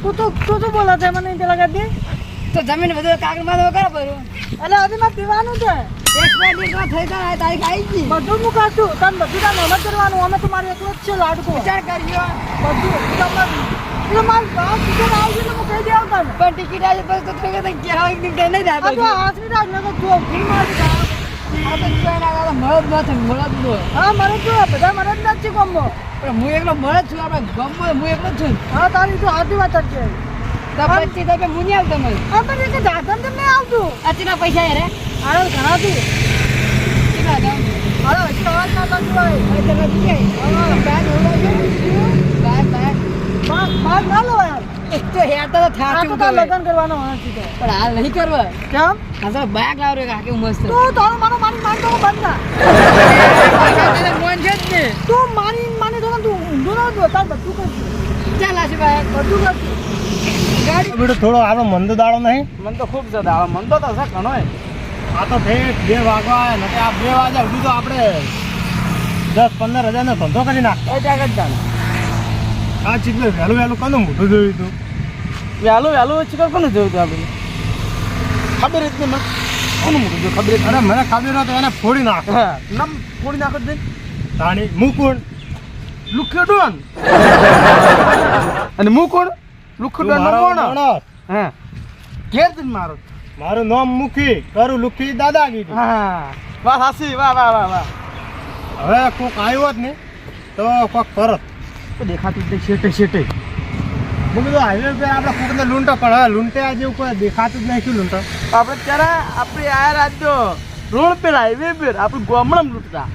તું શું બોલે છે મને પેલા ગાડી તો જમીન બધું કાગળમાં તો કરો ભરું એટલે હજી મારે પીવાનું છે એક્સપાયર ડેટ થઈ જાય તારીખ આવી ગઈ બધું મુકાતું તમે બધું તાર મહેનત કરવાનું અમે તો મારે એકલો જ છે લાડકો વિચાર કરજો બધું એટલે મારે ગામ ટિકિટ આવી એટલે હું કહી દે આવતા ને પણ ટિકિટ આવી પછી તો તમે કહેવાય કે નહીં જાય આ તો હાથમી રાખ ને જો ફી મારી આ તો કોઈ ના કાલે મળદ નથી મળદ નો હા મારે જો બધા મારે જ નથી ગમો પણ હું એકલો મળદ છું આપણે ગમો હું એકલો જ છું હા તારી તો હાથી વાત જ છે તો પછી તમે હું નહીં આવતો મને હા પણ એ દાદન તમને આવતું અચના પૈસા યાર અરે ઘણા તું કેટલા દામ અરે હજી અવાજ ના થતું હોય એટલે નથી કે બાદ ઓળો છો બાદ બાદ ના લો યાર એક તો હેર તો આ થાકી તો તાર લગન કરવાનો નથી તો પણ હાલ નહીં કરવા કેમ આ તો બાગ લાવ રે કાકે મસ્ત તું તારો મારો મારી માન તો બંધ ના મોન છે જ ને તું મારી માને તો તું ઊંધો ના જો તાર બધું કરજે ચાલ આશે ભાઈ બધું કરજે ગાડી બેટો થોડો આપણો મંદ દાડો નહીં મન તો ખૂબ જતા આવે મન તો છે ઘણો આ તો ઠેઠ 2 વાગવા આવ્યા નથી આ 2 વાગ્યા સુધી તો આપણે 10-15 હજારનો ધંધો કરી નાખ એ જાગત જાણ આ ચીકલે વહેલું કોનું મોઢું જોયું હતું વહેલું ચિકન કોને જોયું હતું આપણે ખબર જ નહીં મને કોનું મોટું જો ખબર અરે મને ખબર હતો એને ફોડી નાખ હા નમ ફોડી નાખો દે તાણી મુકુણ લુખ્યો ડોન અને હું કોણ લુખ્યો ડોન કોણ હા ઘેર જ મારો મારું નામ મુખી કરું લુખી દાદાગીરી હા વાહ હાસી વાહ વાહ વાહ વાહ હવે કોક આવ્યો જ ને તો કોક પરત તો દેખાતું જ શેટે શેટે હું કીધું હાઈવે પર આપણે કોકને લૂંટો પણ હવે લૂંટ્યા જેવું કોઈ દેખાતું જ નહીં શું લૂંટો આપણે ત્યારે આપણે આયા રાજ્યો રોડ પર હાઈવે પર આપણે ગામડામાં લૂંટતા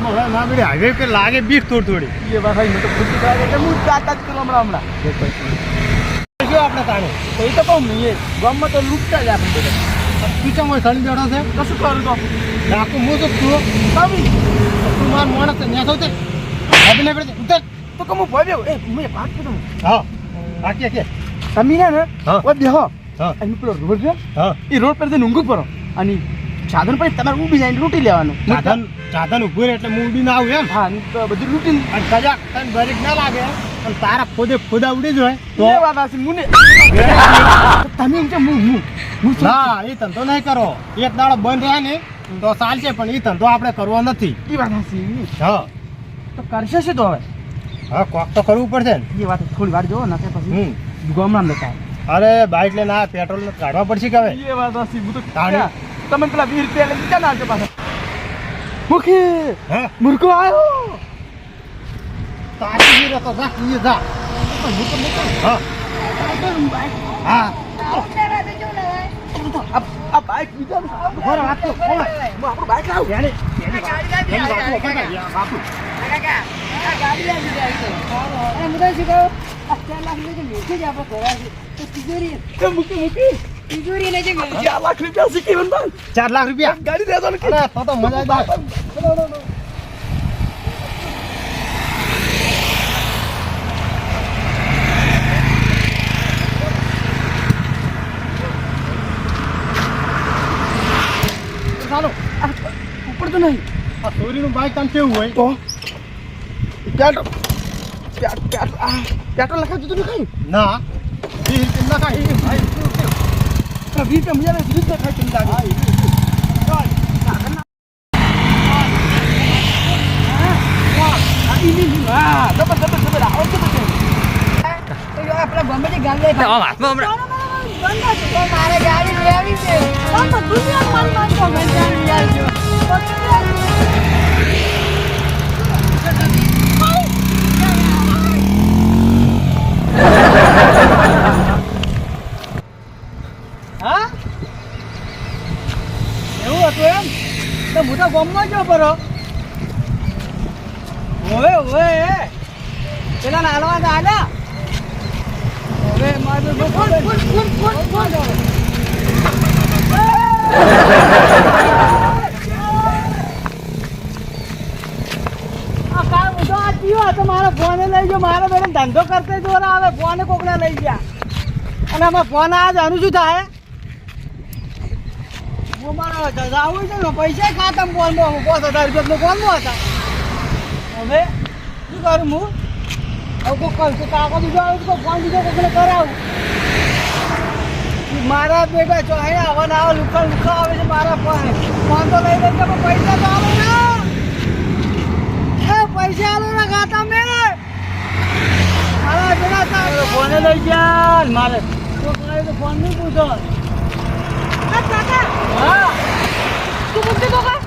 હવે ના બેડી હાઈવે પર લાગે બીક થોડી એ વાત મેં તો ખુદ એટલે હું જાતા જ કરું હમણાં શું આપણે તાણે તો એ તો કહું નહીં ગામમાં તો લૂંટતા જ આપણે બધા તું ચમ હોય સણી બેઠો છે તો શું કરું તો નાખું હું તો તું કમી તું માર માણસ ને નેસો તે હવે ને ઉતર તો કમું પડ્યો એ મેં વાત કરું હા આકે કે તમે ને હા. ઓય બેહો હા અને પેલો રોડ છે હા એ રોડ પર જઈને ઊંઘું પડો અને સાધન પર તમારે ઊભી જઈને લૂંટી લેવાનું સાધન ઉભું રહે એટલે હું ઉડી ના આવું એમ હા અને તો બધું લૂંટી અને કજાક તને બ્રેક ના લાગે અને તારા ખોદા ઉડી જાય તો એ વાત હશે મુને તમે એમ કે હું ના એ ધંધો નહીં કરો એક દાડો બંધ રહે ને તો ચાલશે પણ એ ધંધો આપણે કરવો નથી એ વાત હશે હા તો કરશે શું તો હવે હા કોક તો કરવું પડશે ને એ વાત થોડી વાર જોવો ને કે પછી હમ ગામડામાં દેખાય અરે બાઇક લઈને આ પેટ્રોલ કાઢવા પડશે કે હવે એ વાત હશે હું તો તાણી. તમે પેલા 20 રૂપિયા લઈ ક્યાં નાખજો પાછા મુખી હા મુર્ગો આવ્યો તારી ગીરો તો જા ઈ જા હા હા આ બાઈક બીજા બરાબર આપતો કોણ આપણું બાઈક લાવ એની બાપુ ગાડી લઈ લીધી મુદા શીખાવ 4 લાખ ની મેથી જ આપણે ભરાશે તો તિજોરી મૂકી તિજોરી ને જે 4 લાખ રૂપિયા શીખી બંધન 4 લાખ રૂપિયા ગાડી દેતો ને અરે તો મજા જ આવે ચાલો ઉપર તો નહીં આ ચોરીનું બાઈક આમ કેવું હોય તો પેટ્રોલ લખાવ જતું ને ખાઈ ના 20 રૂપિયા ના કાંઈ ભાઈ 20 રૂપિયા મજા નહીં ખાઈ ચિંતા લાગે આપણા બોમ્બે ગાડી મારે ગાડી લેવી છે બધું મારી માન તો હા એવું હતું એમ તો મોટા ગામમાં જો પરો ઓવે પેલા નાલવા આલ્યા હવે મારું કોણ આ કાળ મુદ્દો આ જીવો તો મારો ફોને લઈ ગયો મારો બેન ધંધો કરતે જો ને હવે ફોને કોકને લઈ ગયા અને આમાં ફોન આજ આનું શું થાય હું મારો જાવું છે ને પૈસા ખાતા ફોનમાં 5000 રૂપિયાનો ફોનમાં હતા હવે શું કરું હું હવે કોઈ કહું કાકો બીજો આવે તો ફોન બીજો કોકને કરાવું મારા બેટા જો હે આવા ના આવા લુખા આવે છે મારા ફોન તો લઈ લઈ પણ પૈસા તો આલો ને એ પૈસા આલો ને ગાતા મે મારા બેટા તારો ફોન લઈ જા મારે તો કાલે તો ફોન નહીં પૂછો કાકા હા તું પૂછતો તો કા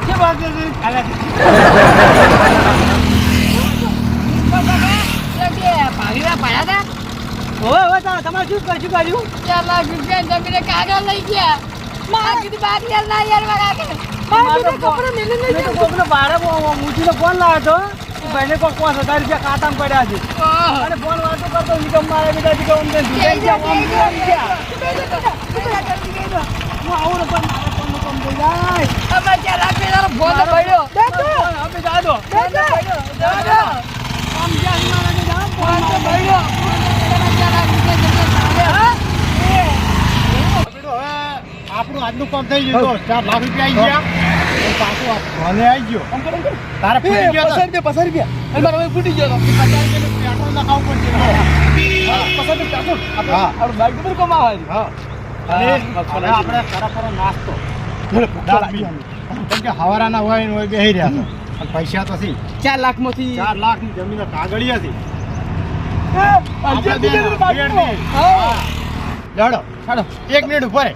કે વાત કરી કાલે ભાગીરા પાયા હતા હવે તમારે શું કર્યું 4 લાખ રૂપિયા જમીને કાગળ લઈ ગયા મારા કીધું બાર યાર ના યાર વાગા કે મારા કપડે મેલે મેં તો કોકને બારે મૂકીને ફોન લાવ્યો હતો ભાઈને કોક 5000 રૂપિયા ખાતામાં પડ્યા છે અને ફોન વાતો કરતો નિગમ મારે બેટા નિગમ અમને દુકાન હું આવું ને પણ મારા ફોનનો કામ થઈ જાય અમે 4 લાખ રૂપિયા ફોન પડ્યો અમે જાદો કામ જ્યાં મારા જામ ફોન તો પડ્યો 4 લાખ રૂપિયા આપણું આજનું કામ થઈ ગયું તો 4 લાખ રૂપિયા આવી ગયા પાછું મને આવી ગયો તારે ફૂટી ગયો પસાર રૂપિયા અને મારો ફૂટી ગયો પેટ્રોલ નખાવું પડશે આપણું બાઈક પર કમાવા હા અને હવે આપણે ખરેખર નાસ્તો કેમ કે હવારાના હોય ને હોય બેહી રહ્યા હતા અને પૈસા તો છે 4 લાખમાંથી 4 લાખની જમીન કાગળિયા હતી લડો ચાલો 1 મિનિટ ઉપર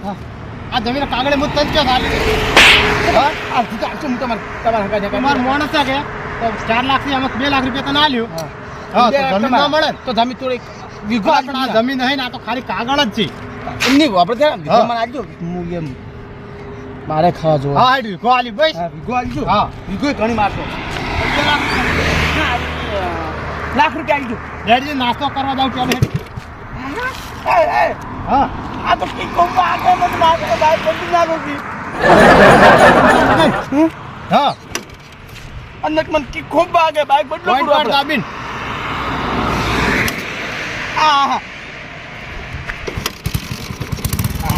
આ જમીન કાગળે મુત તંચ તમારે માણસ છે કે 4 લાખ થી અમે 2 લાખ રૂપિયા તને આલ્યું હા તો જમીન ના મળે તો જમીન થોડી વિગો આપણે આ જમીન નહીં ને આ તો ખાલી કાગળ જ છે એમની આપણે ત્યાં વિગો મને આલજો હું એમ મારે ખાવા જોવા હા હાઈડ વિગો આલી બસ હા વિગો આલજો હા વિગો ઘણી મારતો લાખ રૂપિયા આલજો ડેડી નાસ્તો કરવા જાવ ચાલે હા આ તો કી કોમ્બા આગળ મને નાખો બાઈક બંધ ના રોકી હા અંદર મને કી કોમ્બા આગળ બાઈક બદલો પોઈન્ટ પર દાબીન આ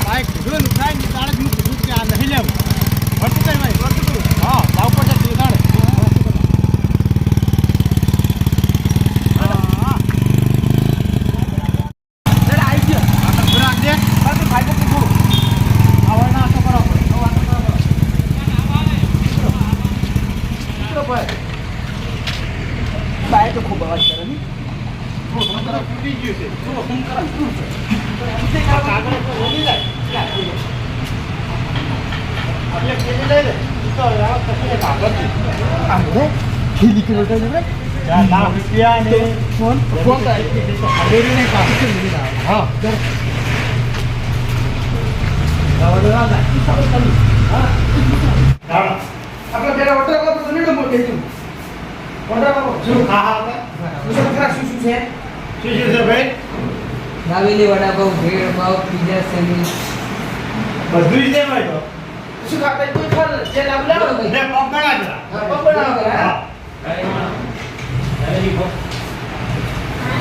બાઈક કીધું ને કાંઈ નહીં તારે જ હું કીધું કે આ નહીં લેવું વર્તું કઈ ભાઈ વર્તું કરું હા જાવ પડશે તે દાડે બાઈક તો ખૂબ અવાજ કરે ને ફૂટી ગયું છે કાગળ તો ઓલી જાય આપણે ખેલી લઈ લે તો રાત પછી કાગળ આમ રે ખીલી કિલો તો ને 4 લાખ રૂપિયા ને ફોન હવેલી ને કામ હા આપણે પેલા ઓર્ડર કરો તો નહીં ડમો દેજો ઓર્ડર કરો શું હા શું ખરા શું છે શું છે ભાઈ દાવેલી વડાપાવ ભેળ પાવ પીઝા સેન્ડવિચ બધું જ છે ભાઈ તો શું ખાતા કોઈ ખર જે લાવ લાવ ને પકડા જ પકડા હા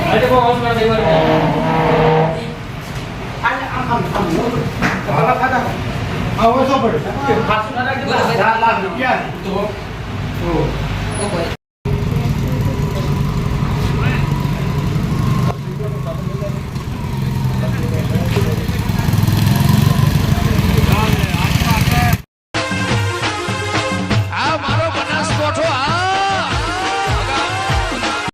આજે બહુ હોશ માં દેવા આમ ખાતા આવો છો પડે